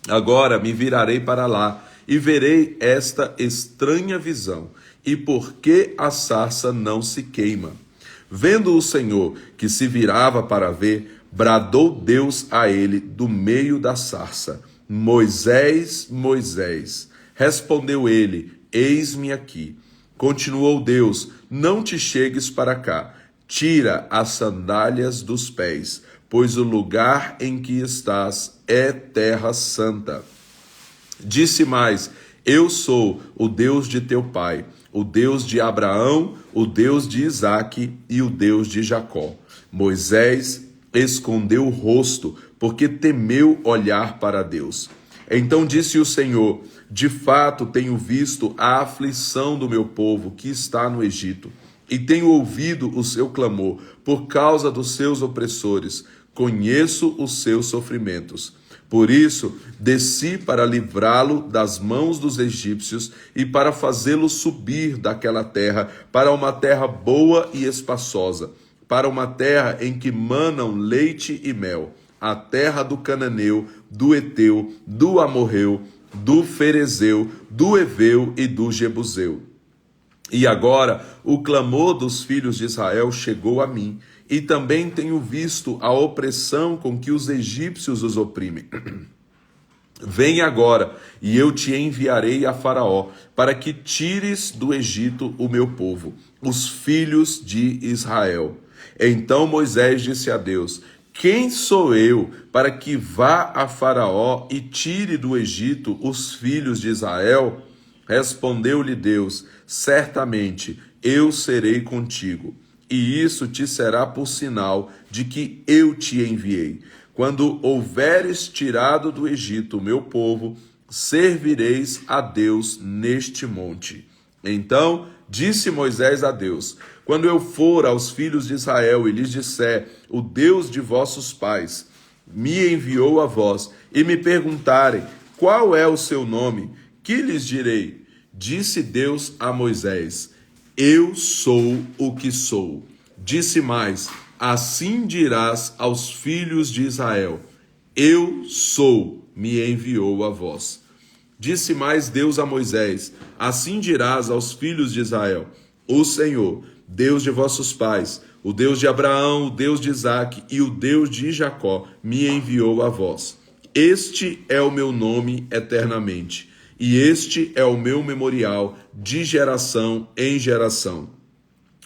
agora me virarei para lá e verei esta estranha visão, e por que a sarça não se queima. Vendo o Senhor que se virava para ver, bradou Deus a ele do meio da sarça: Moisés, Moisés. Respondeu ele: eis-me aqui. Continuou Deus: não te chegues para cá, tira as sandálias dos pés, pois o lugar em que estás é terra santa. Disse mais: eu sou o Deus de teu pai, o Deus de Abraão, o Deus de Isaque e o Deus de Jacó. Moisés escondeu o rosto, porque temeu olhar para Deus. Então disse o Senhor: de fato tenho visto a aflição do meu povo que está no Egito, e tenho ouvido o seu clamor por causa dos seus opressores. Conheço os seus sofrimentos. Por isso, desci para livrá-lo das mãos dos egípcios e para fazê-lo subir daquela terra para uma terra boa e espaçosa, para uma terra em que manam leite e mel, a terra do cananeu, do Eteu, do Amorreu, do Ferezeu, do Eveu e do Jebuseu. E agora o clamor dos filhos de Israel chegou a mim, e também tenho visto a opressão com que os egípcios os oprimem. Vem agora, e eu te enviarei a Faraó, para que tires do Egito o meu povo, os filhos de Israel. Então Moisés disse a Deus: quem sou eu para que vá a Faraó e tire do Egito os filhos de Israel? Respondeu-lhe Deus: certamente eu serei contigo, e isso te será por sinal de que eu te enviei. Quando houveres tirado do Egito o meu povo, servireis a Deus neste monte. Então disse Moisés a Deus: quando eu for aos filhos de Israel e lhes disser: o Deus de vossos pais me enviou a vós, e me perguntarem: qual é o seu nome? Que lhes direi? Disse Deus a Moisés: eu sou o que sou. Disse mais: assim dirás aos filhos de Israel: eu sou, me enviou a vós. Disse mais Deus a Moisés: assim dirás aos filhos de Israel: o Senhor, Deus de vossos pais, o Deus de Abraão, o Deus de Isaque e o Deus de Jacó, me enviou a vós. Este é o meu nome eternamente, e este é o meu memorial de geração em geração.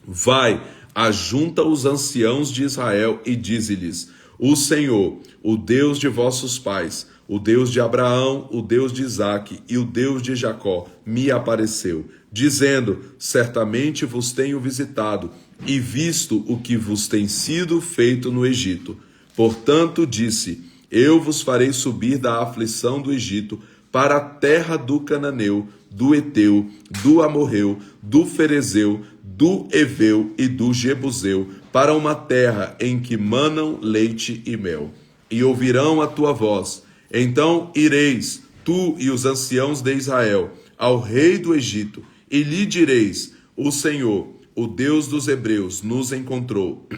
Vai, ajunta os anciãos de Israel e dize-lhes: o Senhor, o Deus de vossos pais, o Deus de Abraão, o Deus de Isaque e o Deus de Jacó, me apareceu, dizendo: certamente vos tenho visitado e visto o que vos tem sido feito no Egito. Portanto disse: eu vos farei subir da aflição do Egito para a terra do cananeu, do Eteu, do Amorreu, do Ferezeu, do Eveu e do Jebuseu, para uma terra em que manam leite e mel. E ouvirão a tua voz. Então ireis, tu e os anciãos de Israel, ao rei do Egito, e lhe direis: o Senhor, o Deus dos hebreus, nos encontrou.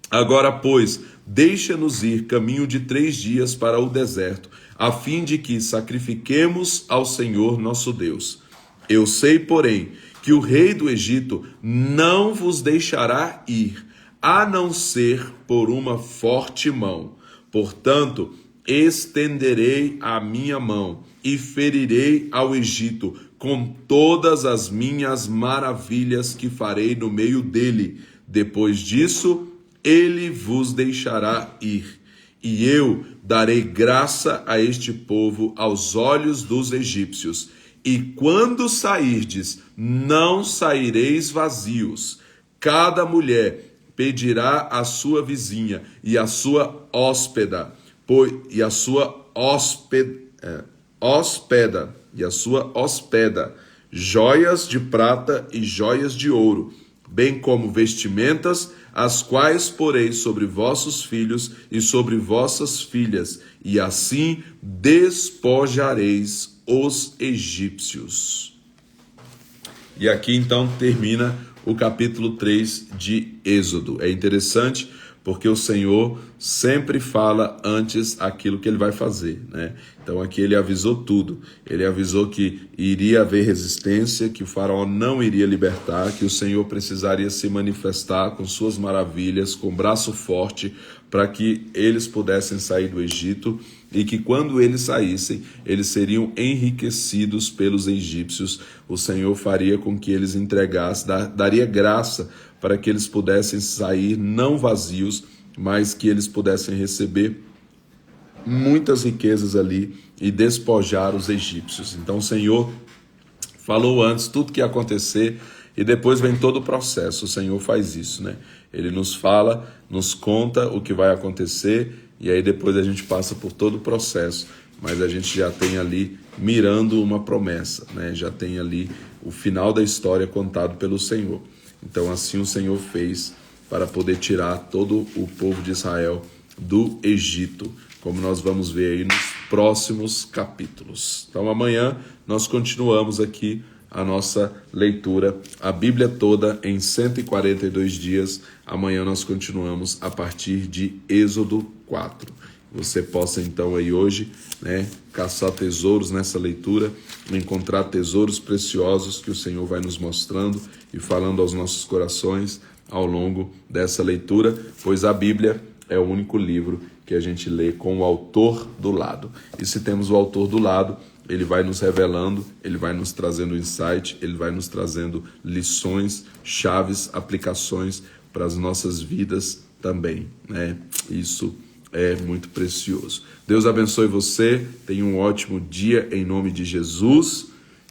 Agora, pois, deixa-nos ir caminho de 3 dias para o deserto, a fim de que sacrifiquemos ao Senhor nosso Deus. Eu sei, porém, que o rei do Egito não vos deixará ir, a não ser por uma forte mão. Portanto, estenderei a minha mão e ferirei ao Egito com todas as minhas maravilhas que farei no meio dele. Depois disso, ele vos deixará ir, e eu darei graça a este povo aos olhos dos egípcios. E quando sairdes, não saireis vazios. Cada mulher pedirá à sua vizinha e à sua hóspeda, e a sua hospeda joias de prata e joias de ouro, bem como vestimentas, as quais porei sobre vossos filhos e sobre vossas filhas, e assim despojareis os egípcios. E aqui então termina o capítulo 3 de Êxodo. É interessante porque o Senhor sempre fala antes aquilo que ele vai fazer, né? Então aqui ele avisou tudo. Ele avisou que iria haver resistência, que o faraó não iria libertar, que o Senhor precisaria se manifestar com suas maravilhas, com braço forte, para que eles pudessem sair do Egito, e que quando eles saíssem, eles seriam enriquecidos pelos egípcios. O Senhor faria com que eles entregassem, daria graça para que eles pudessem sair não vazios, mas que eles pudessem receber muitas riquezas ali e despojar os egípcios. Então o Senhor falou antes tudo que ia acontecer e depois vem todo o processo. O Senhor faz isso, né? Ele nos fala, nos conta o que vai acontecer e aí depois a gente passa por todo o processo, mas a gente já tem ali mirando uma promessa, né? Já tem ali o final da história contado pelo Senhor. Então assim o Senhor fez para poder tirar todo o povo de Israel do Egito, como nós vamos ver aí nos próximos capítulos. Então amanhã nós continuamos aqui a nossa leitura, a Bíblia toda em 142 dias. Amanhã nós continuamos a partir de Êxodo 4. Você possa então aí hoje, né, caçar tesouros nessa leitura, encontrar tesouros preciosos que o Senhor vai nos mostrando e falando aos nossos corações ao longo dessa leitura, pois a Bíblia é o único livro que a gente lê com o autor do lado. E se temos o autor do lado, ele vai nos revelando, ele vai nos trazendo insight, ele vai nos trazendo lições, chaves, aplicações para as nossas vidas também, né? Isso é muito precioso. Deus abençoe você, tenha um ótimo dia em nome de Jesus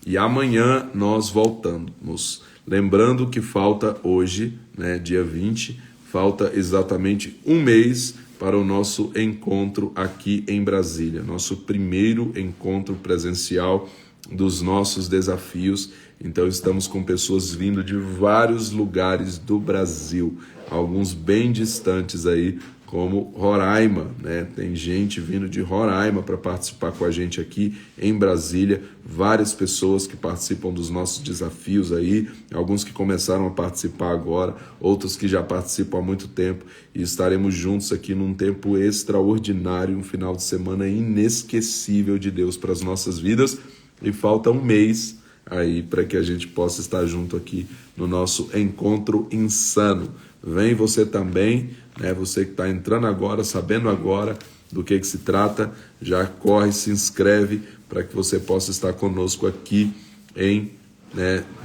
e amanhã nós voltamos. Lembrando que falta hoje, né, dia 20, falta exatamente um mês para o nosso encontro aqui em Brasília, nosso primeiro encontro presencial dos nossos desafios. Então estamos com pessoas vindo de vários lugares do Brasil, alguns bem distantes aí, como Roraima, né? Tem gente vindo de Roraima para participar com a gente aqui em Brasília, várias pessoas que participam dos nossos desafios aí, alguns que começaram a participar agora, outros que já participam há muito tempo, e estaremos juntos aqui num tempo extraordinário, um final de semana inesquecível de Deus para as nossas vidas, e falta um mês aí para que a gente possa estar junto aqui no nosso encontro insano. Vem você também, né? Você que está entrando agora, sabendo agora do que se trata, já corre, se inscreve para que você possa estar conosco aqui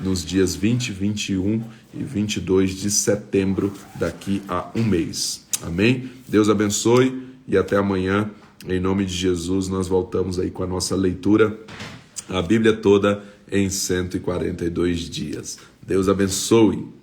nos dias 20, 21 e 22 de setembro, daqui a um mês. Amém? Deus abençoe e até amanhã. Em nome de Jesus, nós voltamos aí com a nossa leitura, a Bíblia toda em 142 dias. Deus abençoe.